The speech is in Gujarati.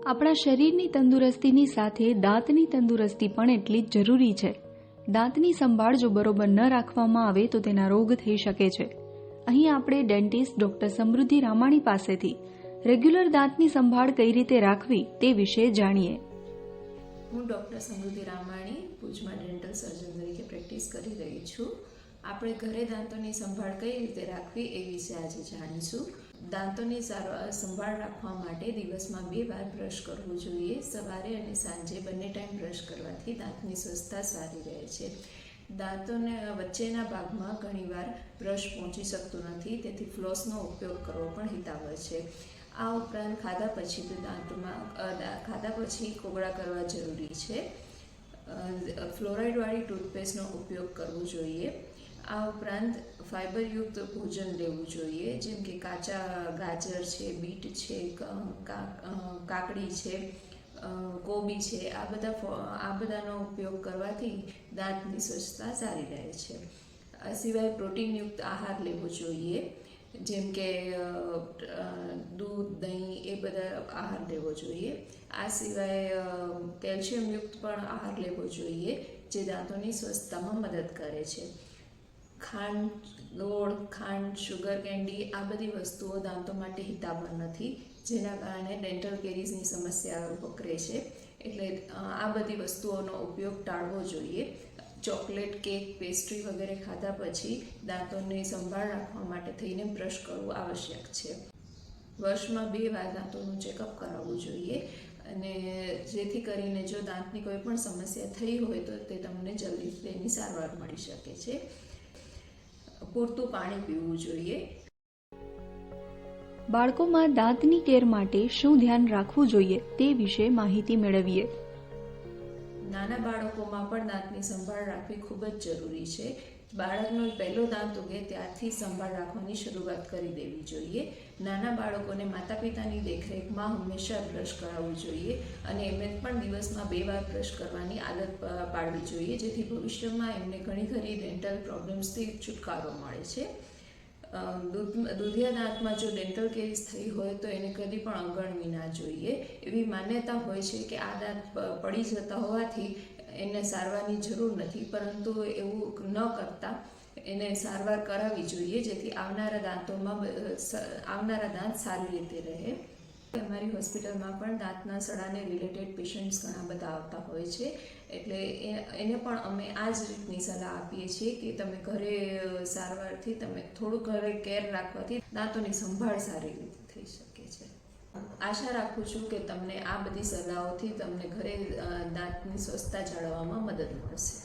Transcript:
આપણા શરીરની તંદુરસ્તીની સાથે દાંતની તંદુરસ્તી પણ એટલી જ જરૂરી છે. દાંતની સંભાળ જો બરોબર ન રાખવામાં આવે તો તેના રોગ થઈ શકે છે. અહીં આપણે ડેન્ટિસ્ટ ડોક્ટર સમૃદ્ધિ રામાણી પાસેથી રેગ્યુલર દાંતની સંભાળ કઈ રીતે રાખવી તે વિશે જાણીએ. હું ડોક્ટર સમૃદ્ધિ રામાણી ભુજમાં ડેન્ટલ સર્જન તરીકે પ્રેક્ટિસ કરી રહી છું. આપણે ઘરે દાંતોની સંભાળ કઈ રીતે રાખવી એ વિશે આજે જાણીશું. દાંતોની સંભાળ રાખવા માટે દિવસમાં 2 વાર બ્રશ કરવું જોઈએ. સવારે અને સાંજે બંને ટાઈમ બ્રશ કરવાથી દાંતની સ્વચ્છતા સારી રહે છે. દાંતોને વચ્ચેના ભાગમાં ઘણીવાર બ્રશ પહોંચી શકતું નથી, તેથી ફ્લોસનો ઉપયોગ કરવો પણ હિતાવહ છે. આ ઉપરાંત ખાધા પછી કોગળા કરવા જરૂરી છે. ફ્લોરાઇડવાળી ટૂથપેસ્ટનો ઉપયોગ કરવો જોઈએ. આ ઉપરાંત ફાઇબરયુક્ત ભોજન લેવું જોઈએ, જેમ કે કાચા ગાજર છે, બીટ છે, કાકડી છે, કોબી છે. આ બધાનો ઉપયોગ કરવાથી દાંતની સ્વચ્છતા સારી રહે છે. આ સિવાય પ્રોટીનયુક્ત આહાર લેવો જોઈએ, જેમ કે દૂધ, દહીં એ બધા આહાર લેવો જોઈએ. આ સિવાય કેલ્શિયમયુક્ત પણ આહાર લેવો જોઈએ, જે દાંતોની સ્વચ્છતામાં મદદ કરે છે. ગોળ, ખાંડ, શુગર કેન્ડી આ બધી વસ્તુઓ દાંતો માટે હિતાવહ નથી, જેના કારણે ડેન્ટલ કેરીઝની સમસ્યા વકરે છે. એટલે આ બધી વસ્તુઓનો ઉપયોગ ટાળવો જોઈએ. ચોકલેટ, કેક, પેસ્ટ્રી વગેરે ખાધા પછી દાંતોની સંભાળ રાખવા માટે થઈને બ્રશ કરવું આવશ્યક છે. વર્ષમાં 2 વાર દાંતોનું ચેકઅપ કરાવવું જોઈએ, અને જેથી કરીને જો દાંતની કોઈ પણ સમસ્યા થઈ હોય તો તે તમને જલ્દી તેની સારવાર મળી શકે છે. પૂરતું પાણી પીવું જોઈએ. બાળકોમાં દાંતની કેર માટે શું ધ્યાન રાખવું જોઈએ તે વિશે માહિતી મેળવીએ. નાના બાળકોમાં પણ દાંતની સંભાળ રાખવી ખૂબ જ જરૂરી છે. બાળકનો પહેલો દાંત ઉગે ત્યારથી સંભાળ રાખવાની શરૂઆત કરી દેવી જોઈએ. નાના બાળકોને માતા પિતાની દેખરેખમાં હંમેશા બ્રશ કરાવવું જોઈએ, અને એમને પણ દિવસમાં 2 વાર બ્રશ કરવાની આદત પાડવી જોઈએ, જેથી ભવિષ્યમાં એમને ઘણી ડેન્ટલ પ્રોબ્લેમ્સથી છુટકારો મળે છે. દૂધિયા દાંતમાં જો ડેન્ટલ કેરીઝ થઈ હોય તો એને કદી પણ અવગણવી ના જોઈએ. એવી માન્યતા હોય છે કે આ દાંત પડી જતા હોવાથી એને સારવારની જરૂર નથી, પરંતુ એવું ન કરતા એને સારવાર કરાવવી જોઈએ, જેથી આવનારા દાંત સારી રીતે રહે. અમારી હોસ્પિટલમાં પણ દાંતના સડાને રિલેટેડ પેશન્ટ્સ ઘણા બધા આવતા હોય છે, એટલે એને પણ અમે આ જ રીતની સલાહ આપીએ છીએ કે તમે ઘરે સારવારથી તમે થોડું ઘરે કેર રાખવાથી દાંતોની સંભાળ સારી રીતે થઈ શકે છે. આશા રાખું છું કે તમને આ બધી સલાહોથી તમને ઘરે દાંતની સ્વચ્છતા જાળવવામાં મદદ મળશે.